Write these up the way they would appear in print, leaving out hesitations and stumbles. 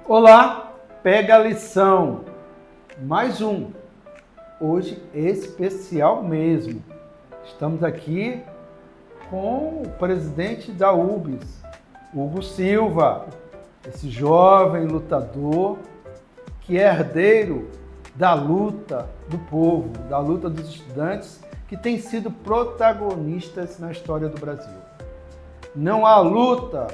Olá, pega a lição. Mais um. Hoje especial mesmo. Estamos aqui com o presidente da UBS, Hugo Silva, esse jovem lutador que é herdeiro da luta do povo, da luta dos estudantes, que tem sido protagonistas na história do Brasil. Não há luta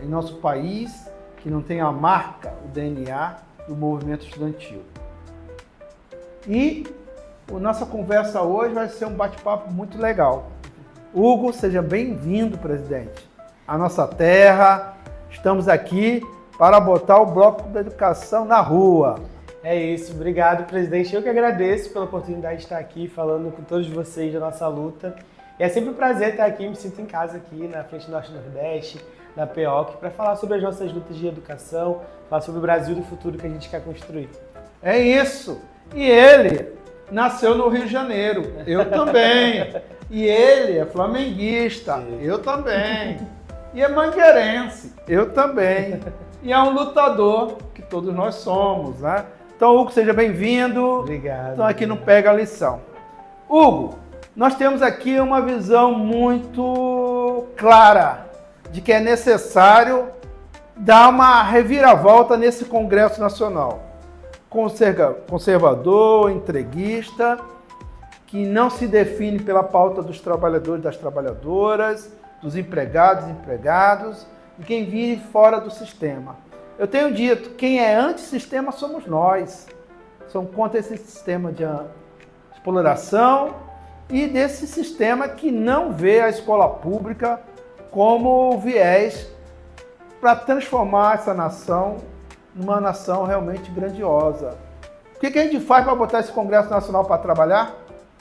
em nosso país que não tenha a marca, o DNA do movimento estudantil. E a nossa conversa hoje vai ser um bate-papo muito legal. Hugo, seja bem-vindo, presidente, à nossa terra. Estamos aqui para botar o Bloco da Educação na rua. É isso, obrigado, presidente. Eu que agradeço pela oportunidade de estar aqui falando com todos vocês da nossa luta. E é sempre um prazer estar aqui, me sinto em casa aqui na Frente Norte-Nordeste, na PEOC, para falar sobre as nossas lutas de educação, falar sobre o Brasil do futuro que a gente quer construir. É isso! E ele nasceu no Rio de Janeiro, eu também. E ele é flamenguista, eu também. E é mangueirense, eu também. E é um lutador, que todos nós somos, né? Então, Hugo, seja bem-vindo. Obrigado. Então, aqui não pega a lição. Hugo, nós temos aqui uma visão muito clara de que é necessário dar uma reviravolta nesse Congresso Nacional. Conservador, entreguista, que não se define pela pauta dos trabalhadores e das trabalhadoras, dos empregados e empregados, e quem vive fora do sistema. Eu tenho dito, quem é antissistema somos nós. Somos contra esse sistema de exploração e desse sistema que não vê a escola pública como viés para transformar essa nação numa nação realmente grandiosa. O que a gente faz para botar esse Congresso Nacional para trabalhar?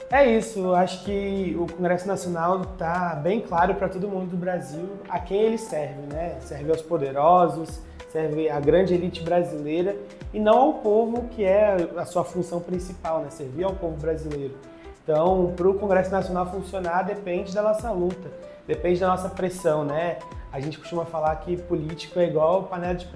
É isso, acho que o Congresso Nacional está bem claro para todo mundo do Brasil a quem ele serve, né? Serve aos poderosos, serve à grande elite brasileira e não ao povo, que é a sua função principal, né? Servir ao povo brasileiro. Então, para o Congresso Nacional funcionar, depende da nossa luta, depende da nossa pressão, né? A gente costuma falar que político é igual panela de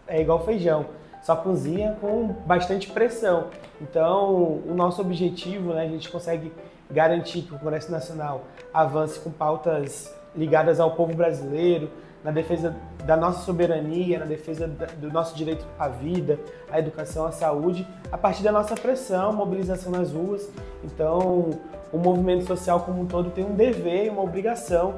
é igual feijão, só cozinha com bastante pressão. Então, o nosso objetivo, né, a gente consegue garantir que o Congresso Nacional avance com pautas ligadas ao povo brasileiro, na defesa da nossa soberania, na defesa do nosso direito à vida, à educação, à saúde, a partir da nossa pressão, mobilização nas ruas. Então, o movimento social como um todo tem um dever e uma obrigação,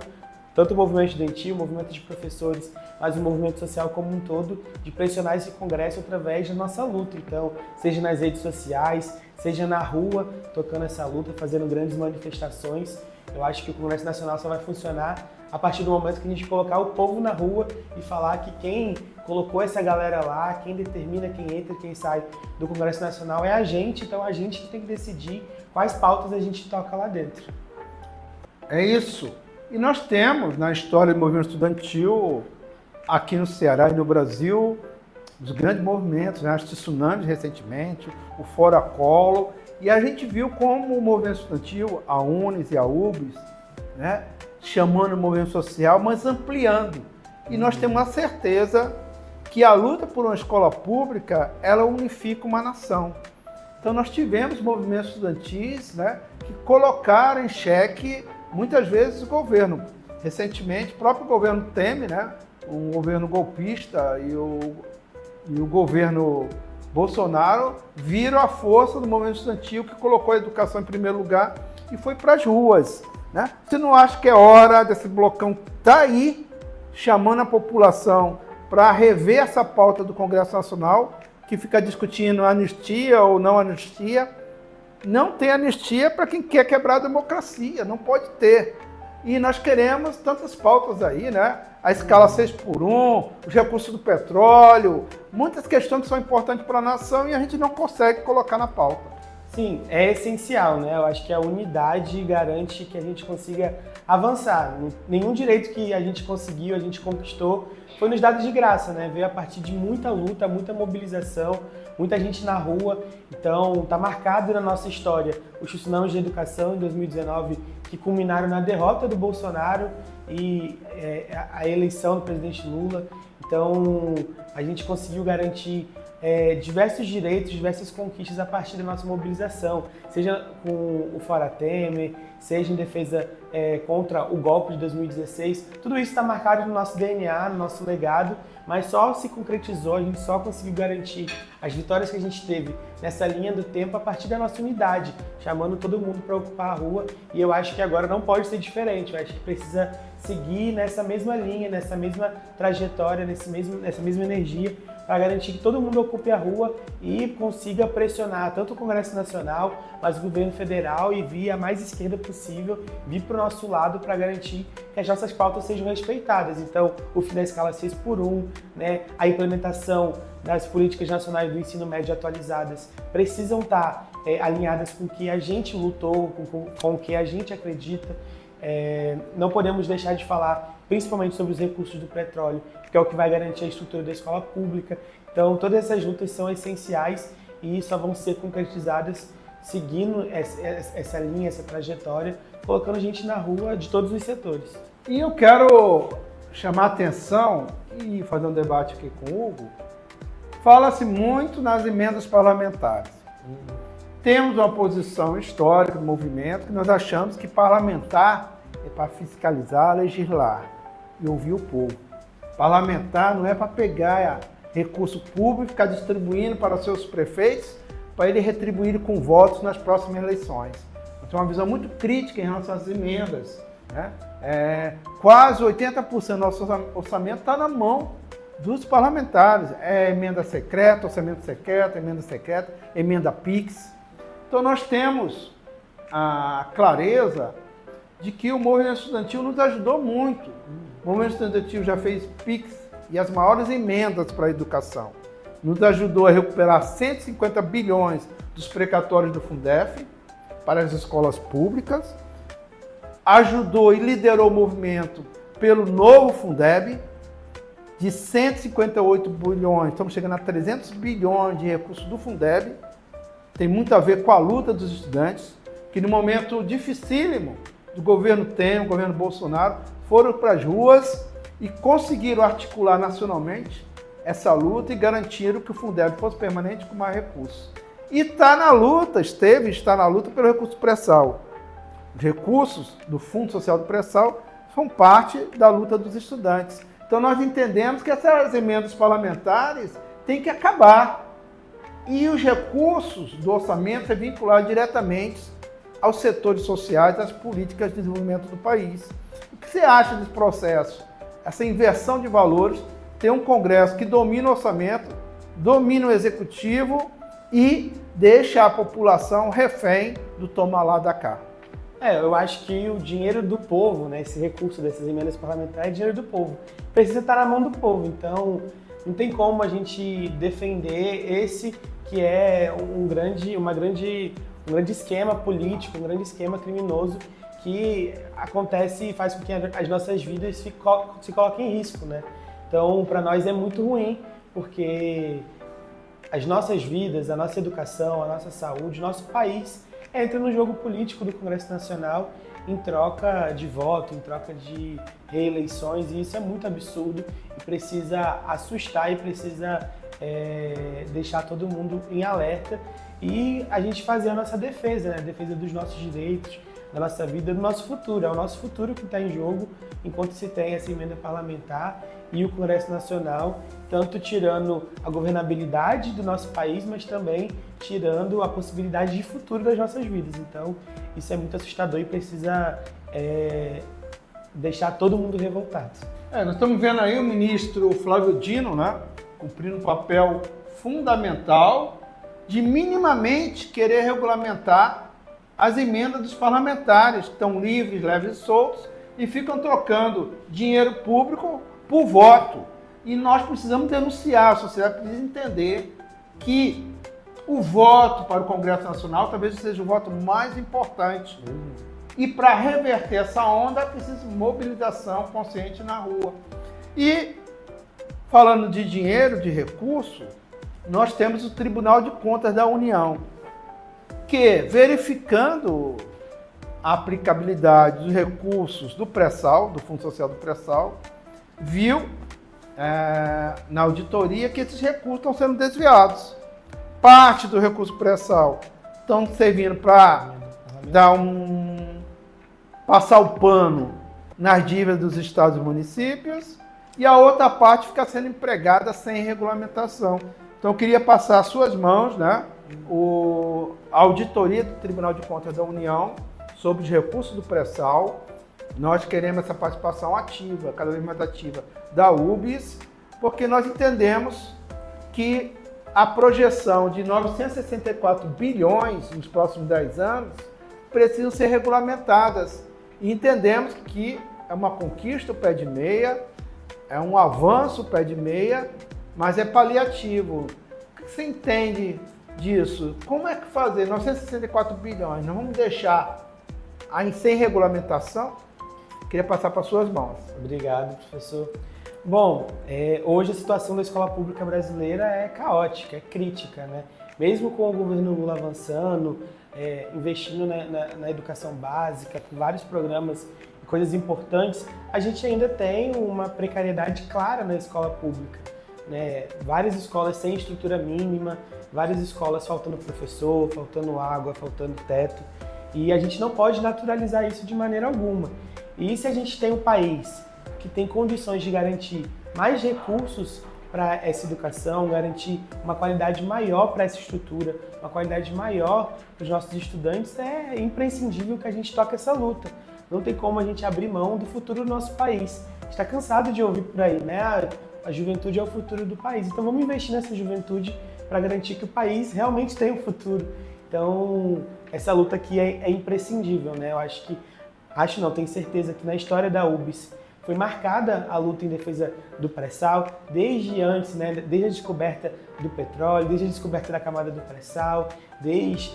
tanto o movimento estudantil, o movimento de professores, mas o movimento social como um todo, de pressionar esse Congresso através da nossa luta. Então, seja nas redes sociais, seja na rua, tocando essa luta, fazendo grandes manifestações. Eu acho que o Congresso Nacional só vai funcionar a partir do momento que a gente colocar o povo na rua e falar que quem colocou essa galera lá, quem determina quem entra e quem sai do Congresso Nacional é a gente, então a gente que tem que decidir quais pautas a gente toca lá dentro. É isso. E nós temos na história do movimento estudantil, aqui no Ceará e no Brasil, os grandes movimentos, né? As tsunamis recentemente, o Fora Collor, e a gente viu como o movimento estudantil, a UNES e a UBS, né? Chamando o movimento social, mas ampliando. E nós temos a certeza que a luta por uma escola pública, ela unifica uma nação. Então nós tivemos movimentos estudantis, né, que colocaram em xeque, muitas vezes, o governo. Recentemente, o próprio governo Temer, né, um governo golpista e o governo Bolsonaro viram a força do movimento estudantil que colocou a educação em primeiro lugar e foi para as ruas. Né? Você não acha que é hora desse blocão estar aí, chamando a população para rever essa pauta do Congresso Nacional, que fica discutindo anistia ou não anistia? Não tem anistia para quem quer quebrar a democracia, não pode ter. E nós queremos tantas pautas aí, né? A escala 6x1, os recursos do petróleo, muitas questões que são importantes para a nação e a gente não consegue colocar na pauta. Sim, é essencial, né? Eu acho que a unidade garante que a gente consiga avançar. Nenhum direito que a gente conseguiu, a gente conquistou, foi nos dado de graça, né? Veio a partir de muita luta, muita mobilização, muita gente na rua. Então, está marcado na nossa história os tsunamis de educação em 2019, que culminaram na derrota do Bolsonaro e a eleição do presidente Lula. Então, a gente conseguiu garantir diversos direitos, diversas conquistas a partir da nossa mobilização, seja com o Fora Temer, seja em defesa contra o golpe de 2016. Tudo isso está marcado no nosso DNA, no nosso legado, mas só se concretizou, a gente só conseguiu garantir as vitórias que a gente teve nessa linha do tempo a partir da nossa unidade, chamando todo mundo para ocupar a rua, e eu acho que agora não pode ser diferente, eu acho que precisa seguir nessa mesma linha, nessa mesma trajetória, nessa mesma energia, para garantir que todo mundo ocupe a rua e consiga pressionar tanto o Congresso Nacional, mas o governo federal e vir a mais esquerda possível, vir para o nosso lado para garantir que as nossas pautas sejam respeitadas. Então, o fim da escala 6x1, né, a implementação das políticas nacionais do ensino médio atualizadas precisam estar alinhadas com o que a gente lutou, com o que a gente acredita. Não podemos deixar de falar principalmente sobre os recursos do petróleo, que é o que vai garantir a estrutura da escola pública. Então, todas essas lutas são essenciais e só vão ser concretizadas seguindo essa linha, essa trajetória, colocando gente na rua de todos os setores. E eu quero chamar a atenção e fazer um debate aqui com o Hugo. Fala-se muito nas emendas parlamentares. Temos uma posição histórica do movimento que nós achamos que parlamentar é para fiscalizar, legislar e ouvir o povo. Parlamentar não é para pegar recurso público e ficar distribuindo para os seus prefeitos para ele retribuir com votos nas próximas eleições. Então, uma visão muito crítica em relação às emendas, né? Quase 80% do nosso orçamento está na mão dos parlamentares. Emenda secreta, orçamento secreto, emenda secreta, emenda PIX. Então, nós temos a clareza de que o movimento estudantil nos ajudou muito. O movimento estudantil já fez PIX e as maiores emendas para a educação. Nos ajudou a recuperar 150 bilhões dos precatórios do Fundef para as escolas públicas. Ajudou e liderou o movimento pelo novo Fundeb, de 158 bilhões, estamos chegando a 300 bilhões de recursos do Fundeb. Tem muito a ver com a luta dos estudantes, que no momento dificílimo do governo Temer, do governo Bolsonaro, foram para as ruas e conseguiram articular nacionalmente essa luta e garantiram que o Fundeb fosse permanente com mais recursos. E está na luta, está na luta pelo recurso pré-sal. Os recursos do Fundo Social do Pré-sal são parte da luta dos estudantes. Então nós entendemos que essas emendas parlamentares têm que acabar. E os recursos do orçamento ser vinculados diretamente aos setores sociais, às políticas de desenvolvimento do país. O que você acha desse processo? Essa inversão de valores, ter um Congresso que domina o orçamento, domina o executivo e deixa a população refém do toma lá da cá. Eu acho que o dinheiro do povo, né, esse recurso dessas emendas parlamentares é dinheiro do povo. Precisa estar na mão do povo, então não tem como a gente defender esse que é um grande esquema político, um grande esquema criminoso que acontece e faz com que as nossas vidas se coloquem em risco, né? Então, para nós é muito ruim, porque as nossas vidas, a nossa educação, a nossa saúde, o nosso país entra no jogo político do Congresso Nacional em troca de voto, em troca de reeleições, e isso é muito absurdo e precisa assustar e precisa deixar todo mundo em alerta e a gente fazer a nossa defesa, né? A defesa dos nossos direitos, da nossa vida, do nosso futuro. É o nosso futuro que está em jogo enquanto se tem essa emenda parlamentar e o Congresso Nacional, tanto tirando a governabilidade do nosso país, mas também tirando a possibilidade de futuro das nossas vidas. Então, isso é muito assustador e precisa deixar todo mundo revoltado. Nós estamos vendo aí o ministro Flávio Dino, né, cumprindo um papel fundamental de minimamente querer regulamentar as emendas dos parlamentares, que estão livres, leves e soltos, e ficam trocando dinheiro público por voto. E nós precisamos denunciar, a sociedade precisa entender que o voto para o Congresso Nacional talvez seja o voto mais importante. E para reverter essa onda, é preciso mobilização consciente na rua. E, falando de dinheiro, de recurso, nós temos o Tribunal de Contas da União, que, verificando a aplicabilidade dos recursos do pré-sal, do Fundo Social do Pré-sal, viu na auditoria que esses recursos estão sendo desviados. Parte do recurso pré-sal estão servindo para passar o pano nas dívidas dos estados e municípios, e a outra parte fica sendo empregada sem regulamentação. Então, eu queria passar às suas mãos, né, a auditoria do Tribunal de Contas da União sobre os recursos do pré-sal. Nós queremos essa participação ativa, cada vez mais ativa, da UBS, porque nós entendemos que a projeção de 964 bilhões nos próximos 10 anos precisam ser regulamentadas. E entendemos que é uma conquista o pé de meia, é um avanço o pé de meia, mas é paliativo. O que você entende disso? Como é que fazer 964 bilhões? Nós vamos deixar sem regulamentação? Queria passar para suas mãos. Obrigado, professor. Bom, hoje a situação da escola pública brasileira é caótica, é crítica, né? Mesmo com o governo Lula avançando, investindo na educação básica, com vários programas e coisas importantes, a gente ainda tem uma precariedade clara na escola pública, né? Várias escolas sem estrutura mínima, várias escolas faltando professor, faltando água, faltando teto, e a gente não pode naturalizar isso de maneira alguma. E se a gente tem um país que tem condições de garantir mais recursos para essa educação, garantir uma qualidade maior para essa estrutura, uma qualidade maior para os nossos estudantes, é imprescindível que a gente toque essa luta. Não tem como a gente abrir mão do futuro do nosso país. A gente está cansado de ouvir por aí, né? A juventude é o futuro do país. Então vamos investir nessa juventude para garantir que o país realmente tenha um futuro. Então essa luta aqui é imprescindível, né? Eu tenho certeza que na história da UBS foi marcada a luta em defesa do pré-sal, desde antes, né, desde a descoberta do petróleo, desde a descoberta da camada do pré-sal, desde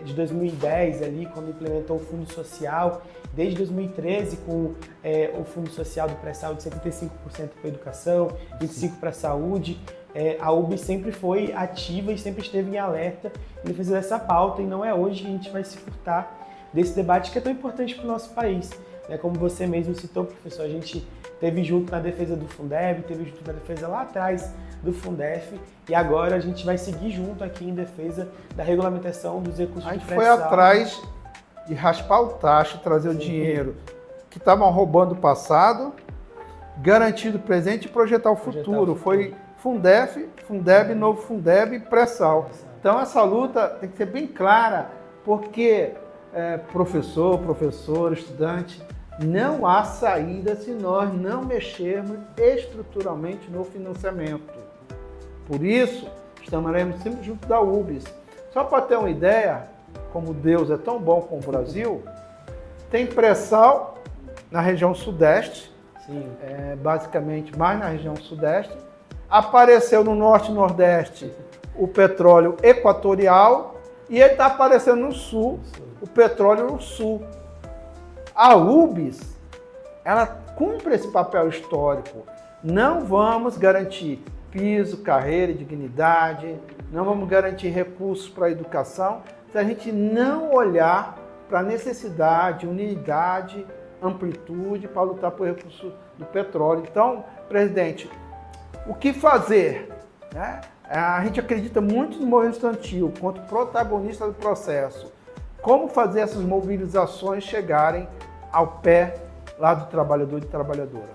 de 2010, ali, quando implementou o Fundo Social, desde 2013, com o Fundo Social do pré-sal de 75% para a educação, 25% para a saúde. A UBS sempre foi ativa e sempre esteve em alerta em defesa dessa pauta, e não é hoje que a gente vai se furtar desse debate que é tão importante para o nosso país. Como você mesmo citou, professor, a gente teve junto na defesa do Fundeb, teve junto na defesa lá atrás do Fundef, e agora a gente vai seguir junto aqui em defesa da regulamentação dos recursos de pré-sal. A gente foi atrás de raspar o tacho, trazer o dinheiro que estavam roubando o passado, garantir o presente e projetar o futuro. Foi Fundef, Fundeb, novo Fundeb e pré-sal. Então essa luta tem que ser bem clara, porque professor, estudante, não há saída se nós não mexermos estruturalmente no financiamento. Por isso, estaremos sempre junto da UBS. Só para ter uma ideia, como Deus é tão bom com o Brasil, tem pré-sal na região sudeste, basicamente mais na região sudeste. Apareceu no norte e nordeste o petróleo equatorial, e ele está aparecendo no sul, o petróleo no sul. A UBS, ela cumpre esse papel histórico. Não vamos garantir piso, carreira e dignidade, não vamos garantir recursos para a educação, se a gente não olhar para a necessidade, unidade, amplitude para lutar por recurso do petróleo. Então, presidente, o que fazer, né? A gente acredita muito no movimento estudantil, quanto protagonista do processo. Como fazer essas mobilizações chegarem ao pé lá do trabalhador e trabalhadora?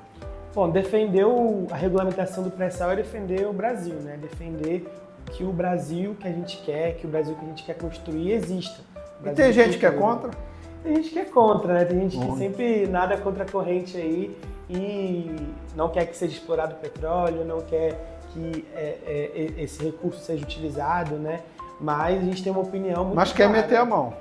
Bom, defender a regulamentação do pré-sal é defender o Brasil, né? Defender que o Brasil que a gente quer, que o Brasil que a gente quer construir exista. E tem gente que é contra? Tem gente que é contra, né? Tem gente que sempre nada contra a corrente aí e não quer que seja explorado o petróleo, não quer que esse recurso seja utilizado, né? Mas a gente tem uma opinião muito clara. Mas quer meter a mão.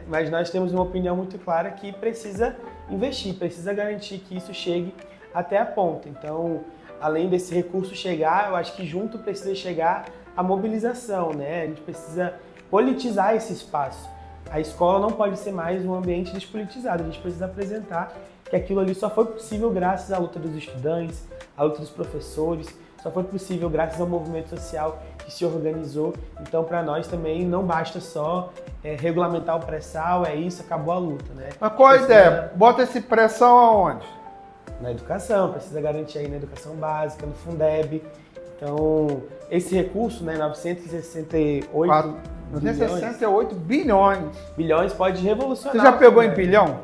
Mas nós temos uma opinião muito clara que precisa investir, precisa garantir que isso chegue até a ponta. Então, além desse recurso chegar, eu acho que junto precisa chegar a mobilização, né? A gente precisa politizar esse espaço. A escola não pode ser mais um ambiente despolitizado, a gente precisa apresentar que aquilo ali só foi possível graças à luta dos estudantes, à luta dos professores, só foi possível graças ao movimento social que se organizou. Então, para nós também não basta só regulamentar o pré-sal, é isso, acabou a luta, né? Mas qual a ideia? Bota esse pré-sal aonde? na educação, precisa garantir aí na educação básica, no Fundeb. Então, esse recurso, né, 968 bilhões pode revolucionar. Você já pegou em bilhão?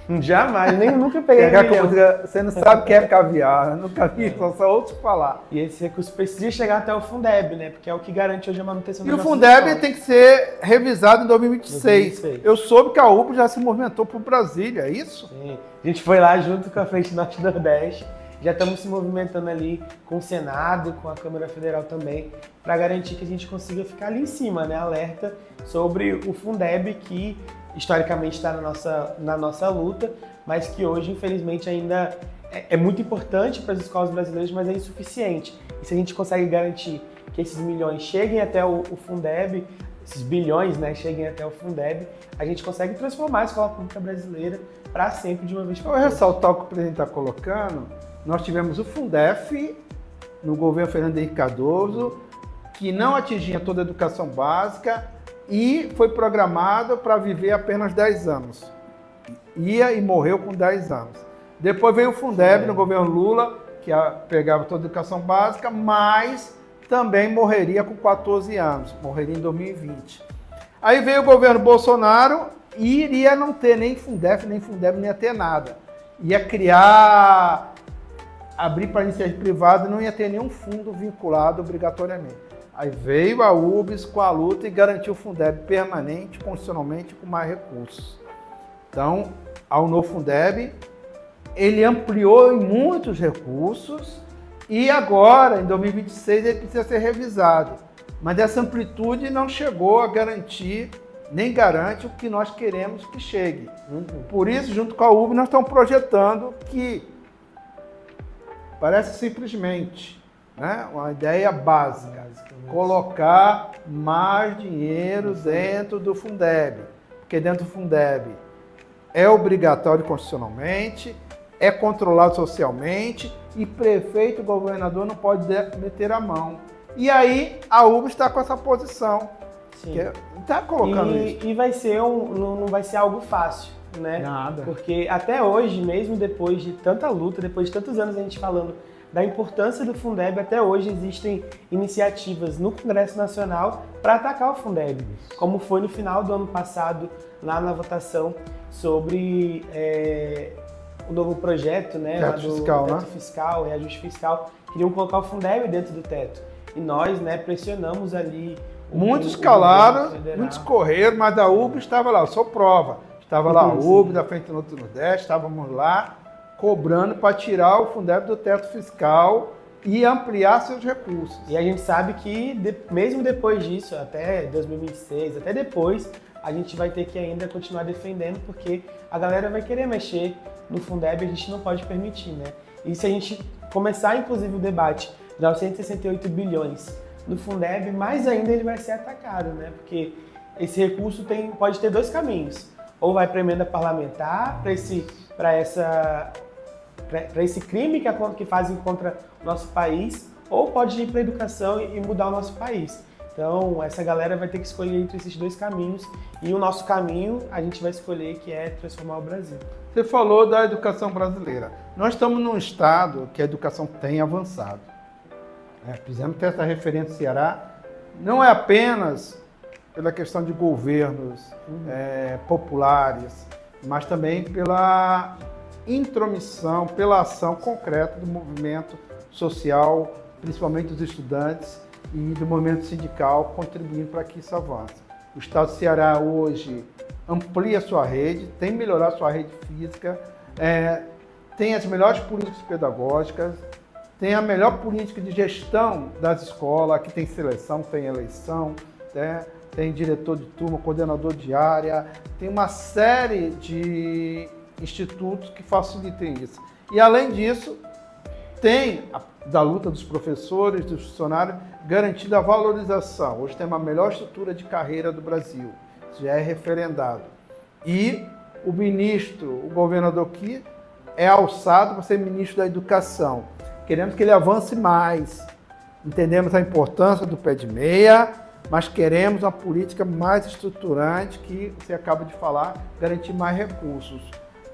Não. Jamais, nunca peguei em bilhão. Você não sabe o que é caviar, eu nunca vi, só ouço falar. E esse recurso precisa chegar até o Fundeb, né? Porque é o que garante hoje a manutenção da nossa escola. E o Fundeb tem que ser revisado em 2026. Eu soube que a UBS já se movimentou para Brasília, é isso? Sim. A gente foi lá junto com a Frente Norte e Nordeste. Já estamos se movimentando ali com o Senado, com a Câmara Federal também, para garantir que a gente consiga ficar ali em cima, né? Alerta sobre o Fundeb, que historicamente está na nossa luta, mas que hoje, infelizmente, ainda é muito importante para as escolas brasileiras, mas é insuficiente. E se a gente consegue garantir que esses milhões cheguem até o Fundeb, esses bilhões, né, cheguem até o Fundeb, a gente consegue transformar a escola pública brasileira para sempre, de uma vez por todas. Eu vou ressaltar o que o presidente está colocando. Nós tivemos o Fundef no governo Fernando Henrique Cardoso, que não atingia toda a educação básica e foi programado para viver apenas 10 anos. Ia e morreu com 10 anos. Depois veio o Fundeb no governo Lula, que pegava toda a educação básica, mas também morreria com 14 anos, morreria em 2020. Aí veio o governo Bolsonaro e iria não ter nem Fundef, nem Fundeb, nem ia ter nada. Ia criar, abrir para iniciativa privada, não ia ter nenhum fundo vinculado obrigatoriamente. Aí veio a UBS com a luta e garantiu o Fundeb permanente, constitucionalmente, com mais recursos. Então, ao novo Fundeb, ele ampliou em muitos recursos e agora, em 2026, ele precisa ser revisado. Mas essa amplitude não chegou a garantir, nem garante o que nós queremos que chegue. Por isso, junto com a UBS, nós estamos projetando que parece simplesmente, né, uma ideia básica, colocar mais dinheiro dentro do Fundeb, porque dentro do Fundeb é obrigatório constitucionalmente, é controlado socialmente e prefeito e governador não pode meter a mão. E aí a UBS está com essa posição. Está colocando isso. E vai ser não vai ser algo fácil, né? Nada. Porque até hoje, mesmo depois de tanta luta, depois de tantos anos a gente falando da importância do Fundeb, até hoje existem iniciativas no Congresso Nacional para atacar o Fundeb, como foi no final do ano passado, lá na votação sobre o novo projeto, né, teto fiscal, reajuste fiscal, queriam colocar o Fundeb dentro do teto. E nós, né, pressionamos ali. Muitos calaram, muitos correram, mas a UBS estava lá, eu sou prova. Estava lá a UBS, da Frente Norte e Nordeste, estávamos lá cobrando para tirar o Fundeb do teto fiscal e ampliar seus recursos. E a gente sabe que, mesmo depois disso, até 2026, até depois, a gente vai ter que ainda continuar defendendo, porque a galera vai querer mexer no Fundeb e a gente não pode permitir, né? E se a gente começar, inclusive, o debate de 968 bilhões no Fundeb, mais ainda ele vai ser atacado, né? Porque esse recurso pode ter dois caminhos. Ou vai para a emenda parlamentar, para esse crime que fazem contra o nosso país, ou pode ir para a educação e mudar o nosso país. Então, essa galera vai ter que escolher entre esses dois caminhos, e o nosso caminho a gente vai escolher, que é transformar o Brasil. Você falou da educação brasileira. Nós estamos num estado que a educação tem avançado. Fizemos ter essa referência do Ceará, não é apenas pela questão de governos populares, mas também pela intromissão, pela ação concreta do movimento social, principalmente dos estudantes e do movimento sindical, contribuindo para que isso avance. O Estado do Ceará hoje amplia sua rede, tem melhorado sua rede física, tem as melhores políticas pedagógicas, tem a melhor política de gestão das escolas, aqui tem seleção, tem eleição, tem diretor de turma, coordenador de área, tem uma série de institutos que facilitem isso. E além disso, tem da luta dos professores, dos funcionários, garantida a valorização. Hoje tem uma melhor estrutura de carreira do Brasil, isso já é referendado. E o ministro, o governador aqui, é alçado para ser ministro da Educação. Queremos que ele avance mais. Entendemos a importância do pé de meia, mas queremos uma política mais estruturante, que você acaba de falar, garantir mais recursos.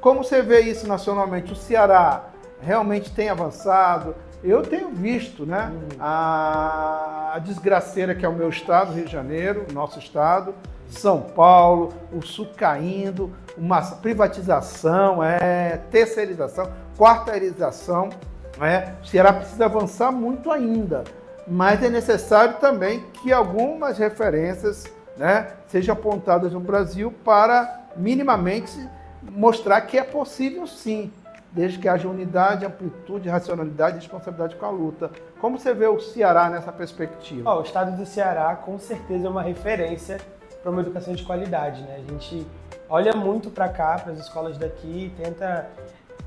Como você vê isso nacionalmente? O Ceará realmente tem avançado. Eu tenho visto, né, a desgraceira que é o meu estado, Rio de Janeiro, nosso estado, São Paulo, o Sul caindo, uma privatização, terceirização, quarteirização. O Ceará precisa avançar muito ainda, mas é necessário também que algumas referências, né, sejam apontadas no Brasil para minimamente mostrar que é possível sim, desde que haja unidade, amplitude, racionalidade e responsabilidade com a luta. Como você vê o Ceará nessa perspectiva? O estado do Ceará com certeza é uma referência para uma educação de qualidade, né? A gente olha muito para cá, para as escolas daqui, tenta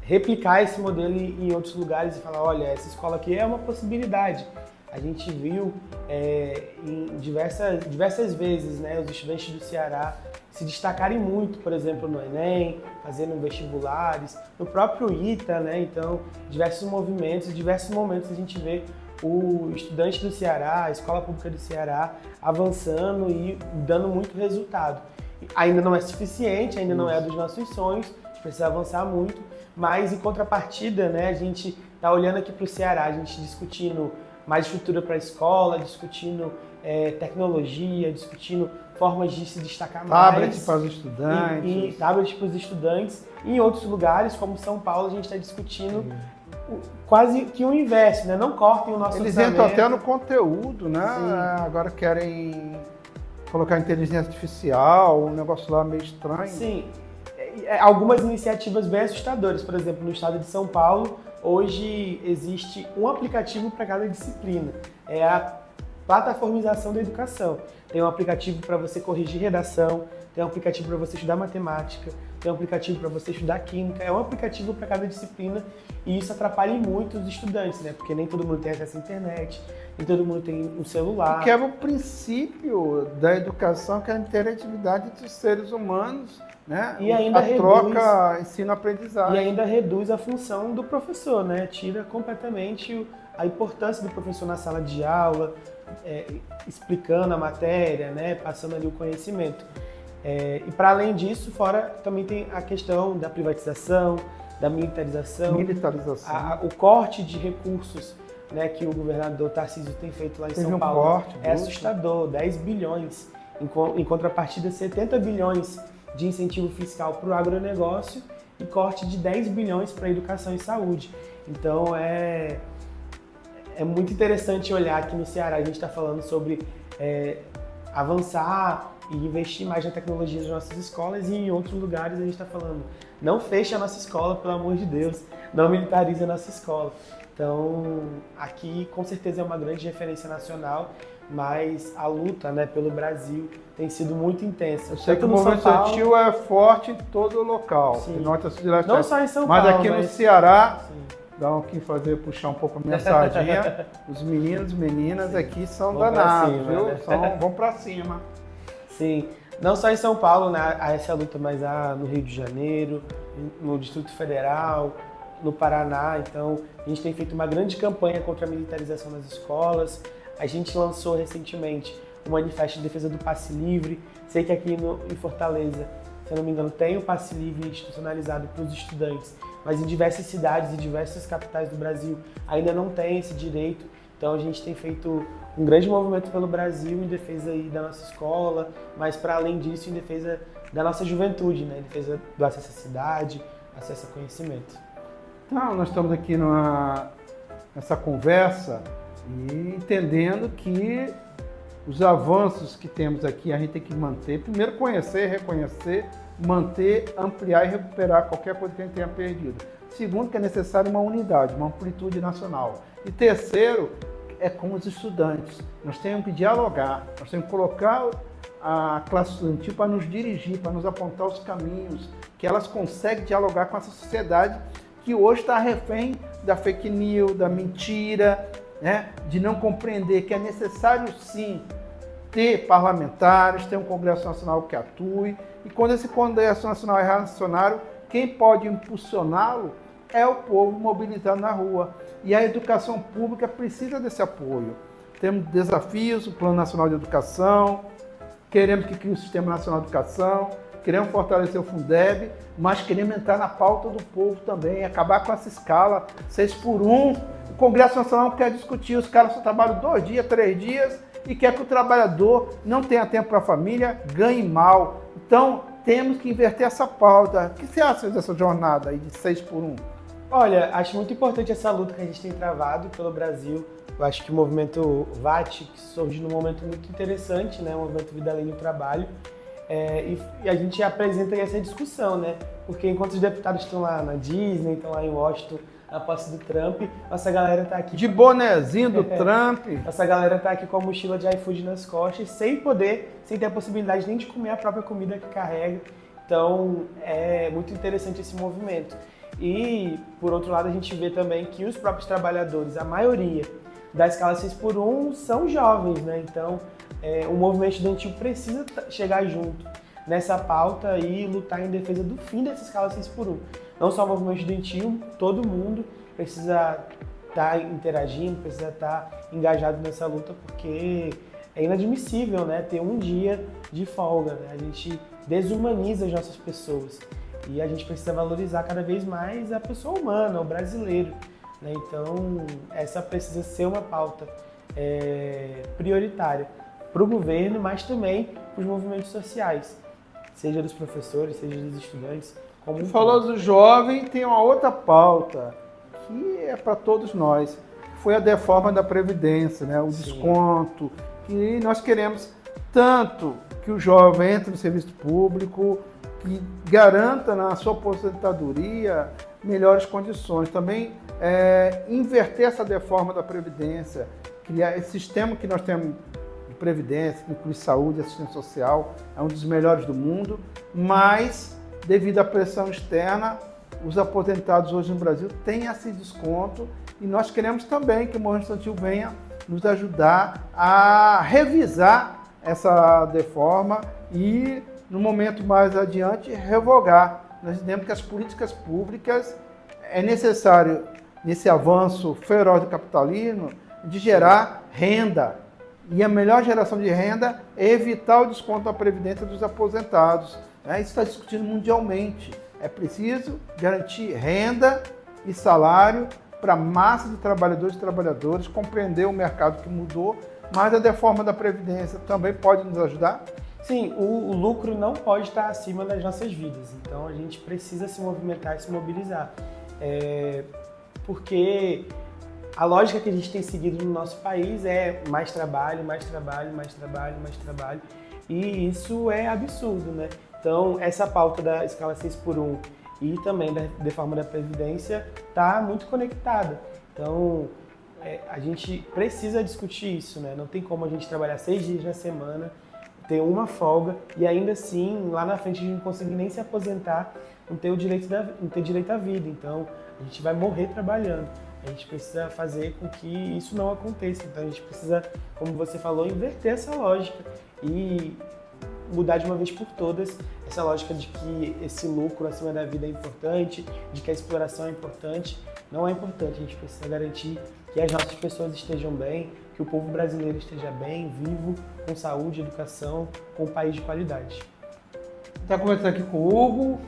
replicar esse modelo em outros lugares e falar, olha, essa escola aqui é uma possibilidade. A gente viu em diversas vezes, né, os estudantes do Ceará se destacarem muito, por exemplo, no Enem, fazendo vestibulares, no próprio ITA, né? Então, diversos movimentos, diversos momentos a gente vê o estudante do Ceará, a escola pública do Ceará, avançando e dando muito resultado. Ainda não é suficiente, ainda não é dos nossos sonhos, a gente precisa avançar muito, mas em contrapartida, né, a gente está olhando aqui para o Ceará, a gente discutindo mais estrutura para a escola, discutindo tecnologia, discutindo formas de se destacar mais. Tablet para os estudantes. E tablet para os estudantes. E em outros lugares, como São Paulo, a gente está discutindo quase que o inverso, né? Não cortem o nosso Eles orçamento. entram até no conteúdo, né? Agora querem colocar inteligência artificial, um negócio lá meio estranho. Sim. Algumas iniciativas bem assustadoras. Por exemplo, no estado de São Paulo, hoje existe um aplicativo para cada disciplina. É a plataformização da educação. Tem um aplicativo para você corrigir redação, tem um aplicativo para você estudar matemática, tem um aplicativo para você estudar química, é um aplicativo para cada disciplina e isso atrapalha muito os estudantes, né? Porque nem todo mundo tem acesso à internet, nem todo mundo tem um celular. Quebra o princípio da educação, que é a interatividade entre os seres humanos, né? E ainda troca ensino-aprendizagem. E ainda reduz a função do professor, né? Tira completamente a importância do professor na sala de aula, explicando a matéria, né? Passando ali o conhecimento. E para além disso, fora também tem a questão da privatização, da militarização. O corte de recursos, né, que o governador Tarcísio tem feito lá em São Paulo é assustador, 10 bilhões. Em contrapartida, 70 bilhões de incentivo fiscal para o agronegócio e corte de 10 bilhões para a educação e saúde. Então é muito interessante olhar aqui no Ceará, a gente está falando sobre avançar e investir mais na tecnologia das nossas escolas, e em outros lugares a gente está falando, não feche a nossa escola, pelo amor de Deus, não militarize a nossa escola. Então, aqui com certeza é uma grande referência nacional, mas a luta, né, pelo Brasil tem sido muito intensa. Eu sei que o movimento estudantil é forte em todo o local. Sim. Não só em São Paulo, mas aqui no Ceará, dá aqui puxar um pouco a minha sardinha. Os meninos e meninas aqui são danados, viu? Né? Vão pra cima. Sim, não só em São Paulo, né, há essa luta, mas há no Rio de Janeiro, no Distrito Federal, no Paraná. Então, a gente tem feito uma grande campanha contra a militarização das escolas. A gente lançou recentemente o Manifesto de Defesa do Passe Livre. Sei que aqui em Fortaleza, se eu não me engano, tem o Passe Livre institucionalizado para os estudantes, mas em diversas cidades e diversas capitais do Brasil ainda não tem esse direito. Então, a gente tem feito um grande movimento pelo Brasil em defesa aí da nossa escola, mas para além disso, em defesa da nossa juventude, né? Em defesa do acesso à cidade, acesso a conhecimento. Então, nós estamos aqui nessa conversa e entendendo que os avanços que temos aqui a gente tem que manter. Primeiro, conhecer, reconhecer, manter, ampliar e recuperar qualquer coisa que a gente tenha perdido. Segundo, que é necessário uma unidade, uma amplitude nacional. E terceiro, é com os estudantes. Nós temos que dialogar, nós temos que colocar a classe estudantil para nos dirigir, para nos apontar os caminhos, que elas conseguem dialogar com essa sociedade que hoje está refém da fake news, da mentira, né? De não compreender que é necessário sim ter parlamentares, ter um Congresso Nacional que atue, e quando esse Congresso Nacional é reacionário, quem pode impulsioná-lo é o povo mobilizado na rua. E a educação pública precisa desse apoio. Temos desafios, o Plano Nacional de Educação, queremos que crie o Sistema Nacional de Educação, queremos fortalecer o Fundeb, mas queremos entrar na pauta do povo também, acabar com essa escala 6x1. O Congresso Nacional quer discutir, os caras só trabalham 2 dias, 3 dias, e quer que o trabalhador não tenha tempo para a família, ganhe mal. Então, temos que inverter essa pauta. O que você acha dessa jornada aí de 6x1? Olha, acho muito importante essa luta que a gente tem travado pelo Brasil. Eu acho que o movimento VAT, que surge num momento muito interessante, né? O movimento Vida Além do Trabalho. E a gente apresenta aí essa discussão, né? Porque enquanto os deputados estão lá na Disney, estão lá em Washington, na posse do Trump, nossa galera tá aqui... De bonezinho do Trump. Nossa galera tá aqui com a mochila de iFood nas costas, sem ter a possibilidade nem de comer a própria comida que carrega. Então, é muito interessante esse movimento. E, por outro lado, a gente vê também que os próprios trabalhadores, a maioria da escala 6x1, são jovens, né? Então, o movimento estudantil precisa chegar junto nessa pauta e lutar em defesa do fim dessa escala 6x1. Não só o movimento estudantil, todo mundo precisa estar interagindo, precisa estar engajado nessa luta, porque é inadmissível, né, ter um dia de folga, né? A gente desumaniza as nossas pessoas e a gente precisa valorizar cada vez mais a pessoa humana, o brasileiro, né? Então, essa precisa ser uma pauta prioritária para o governo, mas também para os movimentos sociais, seja dos professores, seja dos estudantes. Como falou do jovem, tem uma outra pauta que é para todos nós, que foi a reforma da Previdência, né? O desconto, que nós queremos tanto que o jovem entre no serviço público, que garanta na sua aposentadoria melhores condições. Também inverter essa reforma da Previdência, criar esse sistema que nós temos de Previdência, que inclui saúde e assistência social, é um dos melhores do mundo, mas devido à pressão externa, os aposentados hoje no Brasil têm esse desconto e nós queremos também que o movimento estudantil venha nos ajudar a revisar essa reforma e, no momento mais adiante, revogar. Nós entendemos que as políticas públicas é necessário, nesse avanço feroz do capitalismo, de gerar renda. E a melhor geração de renda é evitar o desconto da Previdência dos aposentados. Isso está discutido mundialmente. É preciso garantir renda e salário para a massa de trabalhadores e trabalhadoras, compreender o mercado que mudou, mas a reforma da Previdência também pode nos ajudar? Sim, o lucro não pode estar acima das nossas vidas, então a gente precisa se movimentar e se mobilizar. Porque a lógica que a gente tem seguido no nosso país é mais trabalho, mais trabalho, mais trabalho, mais trabalho, e isso é absurdo, né? Então, essa pauta da escala 6x1 e também da reforma da Previdência está muito conectada. Então, a gente precisa discutir isso, né? Não tem como a gente trabalhar 6 dias na semana, ter uma folga e ainda assim, lá na frente, a gente não conseguir nem se aposentar, não ter direito à vida. Então, a gente vai morrer trabalhando. A gente precisa fazer com que isso não aconteça. Então, a gente precisa, como você falou, inverter essa lógica e mudar de uma vez por todas essa lógica de que esse lucro acima da vida é importante, de que a exploração é importante. Não é importante, a gente precisa garantir que as nossas pessoas estejam bem, que o povo brasileiro esteja bem, vivo, com saúde, educação, com um país de qualidade. Está conversando aqui com o Hugo,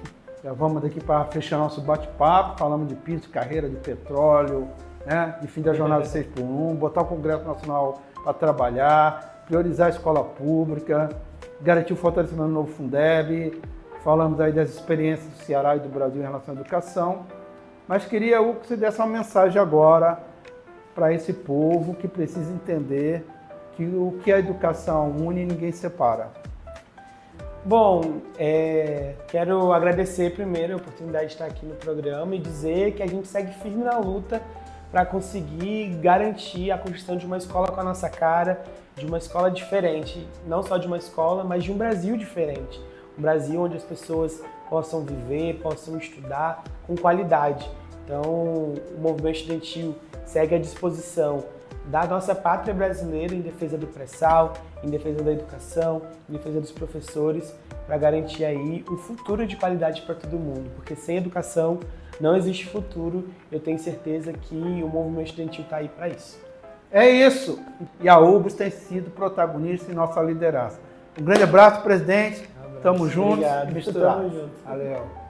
já vamos daqui para fechar nosso bate-papo, falamos de piso, de carreira, de petróleo, né? De fim da jornada 6x1, botar o Congresso Nacional para trabalhar, priorizar a escola pública, garantir o fortalecimento do novo Fundeb, falamos aí das experiências do Ceará e do Brasil em relação à educação, mas queria, Hugo, que você desse uma mensagem agora para esse povo que precisa entender que o que a educação une, ninguém separa. Bom, quero agradecer primeiro a oportunidade de estar aqui no programa e dizer que a gente segue firme na luta para conseguir garantir a construção de uma escola com a nossa cara, de uma escola diferente, não só de uma escola, mas de um Brasil diferente. Um Brasil onde as pessoas possam viver, possam estudar com qualidade. Então, o movimento estudantil segue à disposição da nossa pátria brasileira em defesa do pré-sal, em defesa da educação, em defesa dos professores, para garantir aí um futuro de qualidade para todo mundo, porque sem educação não existe futuro. Eu tenho certeza que o movimento estudantil está aí para isso. É isso! E a UBS tem sido protagonista em nossa liderança. Um grande abraço, presidente. Tamo junto, Obrigado. misturado. Tamo junto. Valeu.